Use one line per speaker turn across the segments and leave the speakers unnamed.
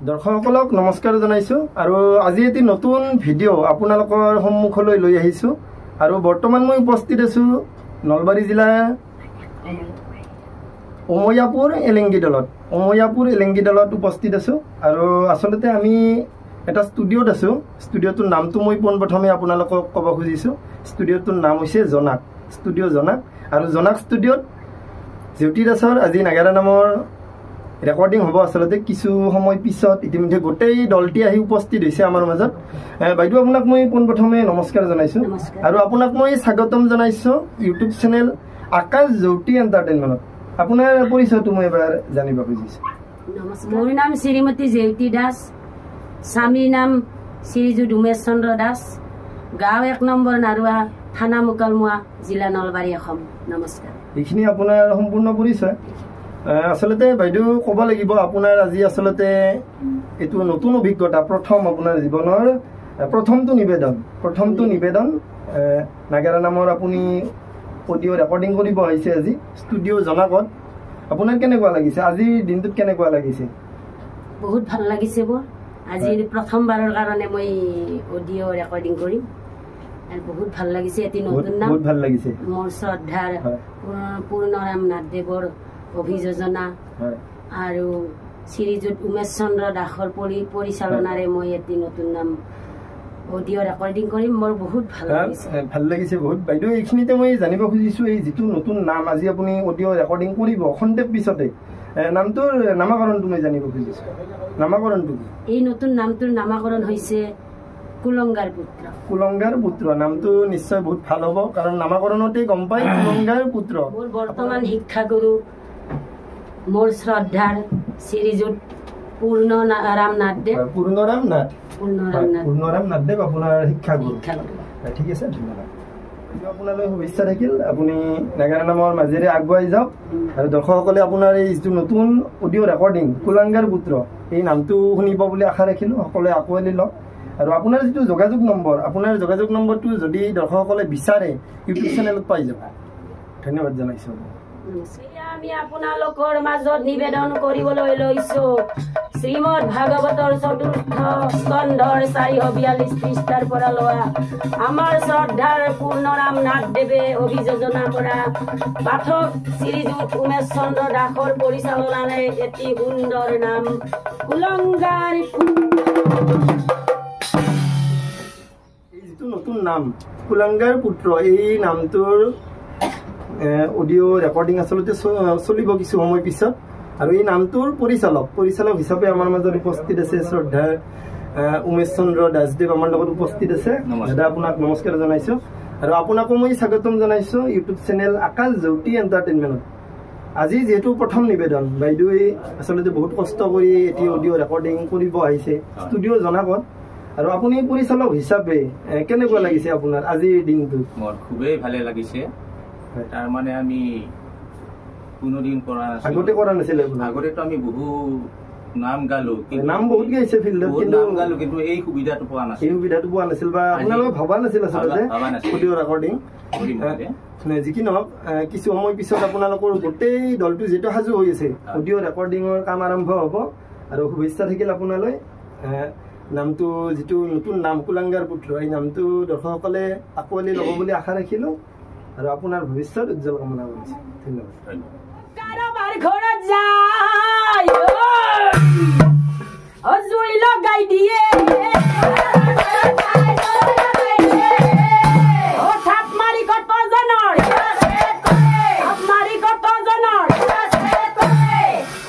দৰ্শকসকলক নমস্কাৰ জনাইছো আৰু আজি এটি নতুন ভিডিঅ' আপোনালোকৰ সন্মুখলৈ লৈ আহিছো আৰু বৰ্তমান মই উপস্থিত আছো নলবাৰী জিলা অময়াপুৰ এলেংগিডালত উপস্থিত আছো আৰু আসলতে আমি এটা ষ্টুডিঅ'ত আছো ষ্টুডিঅ'টোৰ নামটো মই পোনপ্ৰথমে আপোনালোকক ক'ব খুজিছো ষ্টুডিঅ'টোৰ নাম হৈছে জনাক ষ্টুডিঅ' জনাক আৰু জনাক ষ্টুডিঅ'ত জেউতি দাসৰ আজি নাগাৰা নামৰ ৰেকৰ্ডিং হ'ব আসলতে কিছু সময় পিছত ইতিমধ্যে গোটেই দলটি আহি উপস্থিত হৈছে আমাৰ মাজত বাইদেউ আপোনাক মই পোনপ্ৰথমে নমস্কাৰ জনাইছো আৰু আপোনাক মই স্বাগতম জনাইছো ইউটিউব চেনেল আকাশ জেউতি এণ্টাৰটেইনমেণ্টত আপোনাৰ পৰিচয়টো মই এবাৰ জানিব খুজিছো
মোৰ নাম শ্ৰীমতী জেউতি দাস স্বামীৰ নাম শ্ৰীযুত উমেশ চন্দ্ৰ দাস গাঁও 1 নম্বৰ নাৰুৱা থানা মুকালমুৱা জিলা নলবাৰী অসম নমস্কাৰ
এইখিনি আপোনাৰ সম্পূৰ্ণ পৰিচয় আসলতে বাইদেউ ক'ব লাগিব আপোনাৰ আজি আসলতে এইটো নতুন অভিজ্ঞতা প্ৰথম আপোনাৰ জীৱনৰ প্ৰথমটো নিবেদন নাগাৰা নামৰ আপুনি অডিঅ' ৰেকৰ্ডিং কৰিব আহিছে আজি ষ্টুডিঅ' জনাকত আপোনাৰ কেনেকুৱা লাগিছে আজিৰ দিনটোত কেনেকুৱা লাগিছে
বহুত ভাল লাগিছে মোৰ আজি প্ৰথমবাৰৰ কাৰণে মই অডিঅ' ৰেকৰ্ডিং কৰিম আৰু বহুত ভাল লাগিছে এটি নতুন নাম
বহুত ভাল লাগিছে
মোৰ শ্ৰদ্ধাৰ পূৰ্ণৰাম নাথদেৱৰ অভিযোজনা আৰু শ্ৰীযুত উমেশ চন্দ্ৰ দাসৰ পৰিচালনাৰে মই এটি নতুন নাম অডিঅ' ৰেকৰ্ডিং কৰিম মোৰ বহুত ভাল লাগিছে বহুত বাইদেউ এইখিনিতে মই জানিব খুজিছো এই যিটো নতুন নাম আজি আপুনি অডিঅ' ৰেকৰ্ডিং কৰিব খন্তেক পিছতে নামটোৰ নামাকৰণটো মই জানিব খুজিছো নামাকৰণটো এই নতুন নামটোৰ নামাকৰণ হৈছে কুলংগাৰ পুত্ৰ
নামটো নিশ্চয় বহুত ভাল হ'ব কাৰণ নামাকৰণতে গম পাই কুলংগাৰ পুত্ৰ
মোৰ বৰ্তমান শিক্ষাগুৰু মোৰ শ্ৰদ্ধাৰ শ্ৰীযুত পূৰ্ণৰাম নাথদেৱ
আপোনাৰ শিক্ষাগুৰু ঠিক আছে ধন্যবাদ আপোনালৈ শুভেচ্ছা থাকিল আপুনি নাগাৰা নামৰ মাজেৰে আগুৱাই যাওক আৰু দৰ্শকসকলে আপোনাৰ এই যিটো নতুন অডিঅ' ৰেকৰ্ডিং কুলাংগাৰ পুত্ৰ এই নামটো শুনিব বুলি আশা ৰাখিলো সকলোৱে আঁকোৱালি লওক আৰু আপোনাৰ যিটো যোগাযোগ নম্বৰটো যদি দৰ্শকসকলে বিচাৰে ইউটিউব চেনেলত পাই যাব ধন্যবাদ জনাইছো
আমি আপোনালোকৰ মাজত নিবেদন কৰিবলৈ লৈছো শ্ৰীমদ ভাগৱতৰ 4ৰ্থ স্কন্ধৰ 442 পৃষ্ঠাৰ পৰা লোৱা আমাৰ শ্ৰদ্ধাৰ পূৰ্ণৰাম নাথদেৱে অভিযোজনা কৰা পাঠক শ্ৰীযুত উমেশ চন্দ্ৰ দাসৰ পৰিচালনাৰে এটি সুন্দৰ নাম কুলংগাৰ
নতুন নাম কুলাংগাৰ পুত্ৰ এই নামটোৰ অডিঅ' ৰেকৰ্ডিং আচলতে চলিব কিছু সময় পিছত আৰু এই নামটোৰ পৰিচালক হিচাপে আমাৰ মাজত উপস্থিত আছে শ্ৰদ্ধাৰ উমেশ চন্দ্ৰ দাসদেৱ আমাৰ লগত উপস্থিত আছে দাদা আপোনাক নমস্কাৰ জনাইছো আৰু আপোনাকো মই স্বাগতম জনাইছো ইউটিউব চেনেল আকাশ জেউতি এণ্টাৰটেইনমেণ্টত আজি যিহেতু প্ৰথম নিবেদন বাইদেৱে আচলতে বহুত কষ্ট কৰি এটি অডিঅ' ৰেকৰ্ডিং কৰিব আহিছে ষ্টুডিঅ' জনাকত আৰু আপুনি পৰিচালক হিচাপে কেনেকুৱা লাগিছে আপোনাৰ আজিৰ দিনটো
মোৰ খুবেই ভালে লাগিছে তাৰ মানে আমি কোনোদিন কৰা নাছিল আগতেতো আমি বহু নাম গালো
নাম বহুত গাইছে ফিল্ডত
কিন্তু এই সুবিধাটো পোৱা
নাছিল বা আপোনালোকে ভবা নাছিল আচলতে অডিঅ' ৰেকৰ্ডিং যি কি নহওক কিছু সময় পিছত আপোনালোকৰ গোটেই দলটো যিটো সাজু হৈ আছে অডিঅ' ৰেকৰ্ডিঙৰ কাম আৰম্ভ হ'ব আৰু শুভেচ্ছা থাকিল আপোনালৈ নামটো যিটো নতুন নাম কুলাংগাৰ পুত্ৰ এই নামটো দৰ্শকসকলে আঁকোৱালি ল'ব বুলি আশা ৰাখিলো আৰু আপোনাৰ ভৱিষ্যত উজ্জ্বল কামনা কৰিছো ধন্যবাদ
কাৰোবাৰ ঘৰত যায় জুই লগাই দিয়ে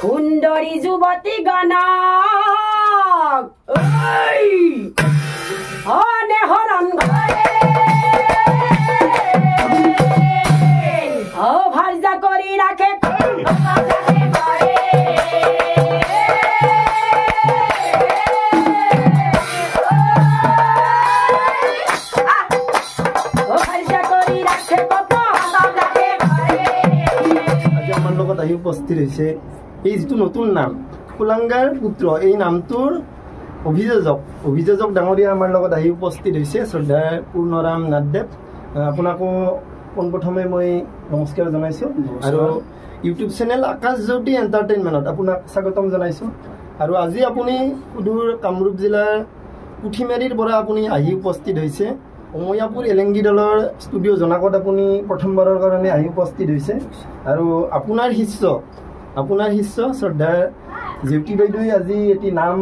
সুন্দৰী যুৱতী গণক হৰণ ভাৰ্যা কৰি ৰাখে
আমাৰ লগত আহি উপস্থিত হৈছে এই যিটো নতুন নাম কুলাংগাৰ পুত্ৰ এই নামটোৰ অভিযোজক ডাঙৰীয়া আমাৰ লগত আহি উপস্থিত হৈছে শ্ৰদ্ধাৰ পূৰ্ণৰাম নাথদেৱ আপোনাকো পোনপ্ৰথমে মই নমস্কাৰ জনাইছো আৰু ইউটিউব চেনেল আকাশ জেউতি এণ্টাৰটেইনমেণ্টত আপোনাক স্বাগতম জনাইছো আৰু আজি আপুনি সুদূৰ কামৰূপ জিলাৰ পুঠিমাৰীৰ পৰা আপুনি আহি উপস্থিত হৈছে অময়াপুৰ এলেংগী দলৰ ষ্টুডিঅ' জনাকত আপুনি প্ৰথমবাৰৰ কাৰণে আহি উপস্থিত হৈছে আৰু আপোনাৰ শিষ্য শ্ৰদ্ধাৰ জেউতি বাইদেৱে আজি এটি নাম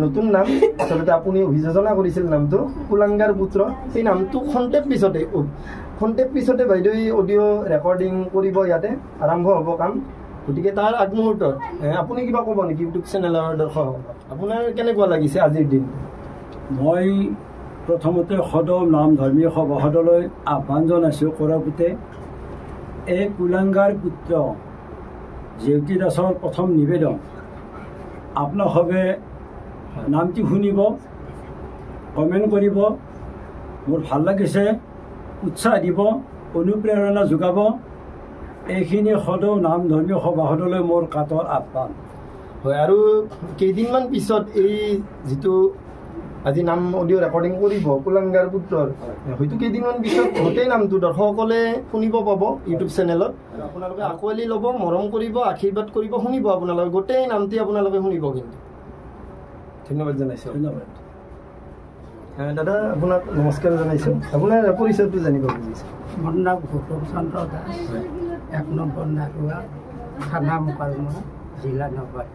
নতুন নাম আচলতে আপুনি অভিযোজনা কৰিছিল নামটো কুলাংগাৰ পুত্ৰ সেই নামটো খন্তেক পিছতে বাইদেৱে অডিঅ' ৰেকৰ্ডিং কৰিব ইয়াতে আৰম্ভ হ'ব কাম গতিকে তাৰ আগমুহূৰ্তত আপুনি কিবা ক'ব নেকি ইউটিউব চেনেলৰ দৰ্শক আপোনাৰ কেনেকুৱা লাগিছে আজিৰ দিন
মই প্ৰথমতে সদৌ নাম ধৰ্মীয় সভাসদলৈ আহ্বান জনাইছোঁ কৰাপুতে এই কুলাংগাৰ পুত্ৰ জেউতি দাসৰ প্ৰথম নিবেদন আপোনালোকে নামটি শুনিব কমেণ্ট কৰিব মোৰ ভাল লাগিছে উৎসাহ দিব অনুপ্ৰেৰণা যোগাব এইখিনি সদৌ নাম ধৰ্মীয় সভাসদলৈ মোৰ কাটৰ আহ্বান
হয় আৰু কেইদিনমান পিছত এই যিটো আজি নাম অডিঅ' ৰেকৰ্ডিং কৰিব কুলাংগাৰ পুত্ৰৰ হয়তো কেইদিনমান পিছত গোটেই নামটো দৰ্শকসকলে শুনিব পাব ইউটিউব চেনেলত আপোনালোকে আঁকোৱালি ল'ব মৰম কৰিব আশীৰ্বাদ কৰিব শুনিব আপোনালোকে গোটেই নামটি আপোনালোকে শুনিব কিন্তু ধন্যবাদ জনাইছোঁ
ধন্যবাদ
দাদা আপোনাক নমস্কাৰ জনাইছোঁ আপোনাৰ পৰিচয়টো জানিব খুজিছোঁ
মোৰ নাম গৌতম চন্দ্ৰ দাস 1 নম্বৰ নাৰুৱা থানা মোকালমৰা জিলা নলবাৰী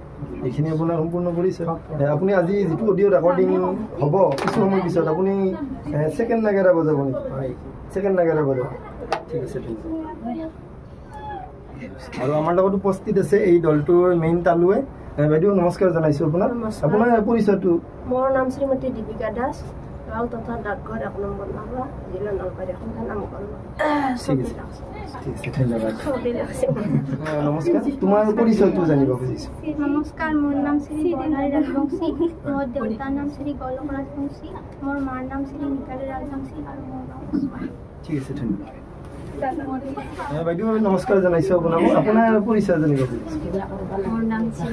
এইখিনি আপোনাৰ সম্পূৰ্ণ পৰিচয় আপুনি আজি যিটো অডিঅ' ৰেকৰ্ডিং হ'ব কিছু সময় পিছত আপুনি ছেকেণ্ড নাগাৰা বজাব নেকি হয় ছেকেণ্ড নাগাৰা বজাব ঠিক আছে আৰু আমাৰ লগত উপস্থিত আছে এই দলটোৰ মেইন তালুৱে বাইদেউ নমস্কাৰ জনাইছোঁ আপোনাৰ পৰিচয়টো
মোৰ নাম শ্ৰীমতী দীপিকা দাস গাঁও তথা ডাকঘৰ 1 নম্বৰ নাৰুৱা জিলা নলবাৰী থানা মোকালমৰা
ঠিক আছে ধন্যবাদ নমস্কাৰ তোমাৰ পৰিচয়টো জানিব খুজিছোঁ
নমস্কাৰ মোৰ নাম শ্ৰী বৰ্ণালী ৰাজবংশী মোৰ দেউতাৰ নাম শ্ৰী গোলক ৰাজবংশী মোৰ মাৰ নাম শ্ৰী নিকালী ৰাজবংশী আৰু মোৰ নাম
ঠিক আছে ধন্যবাদ বাইদেউ নমস্কাৰ জনাইছোঁ আপোনাৰ পৰিচয় জানিব খুজিছোঁ
মোৰ নাম শ্ৰী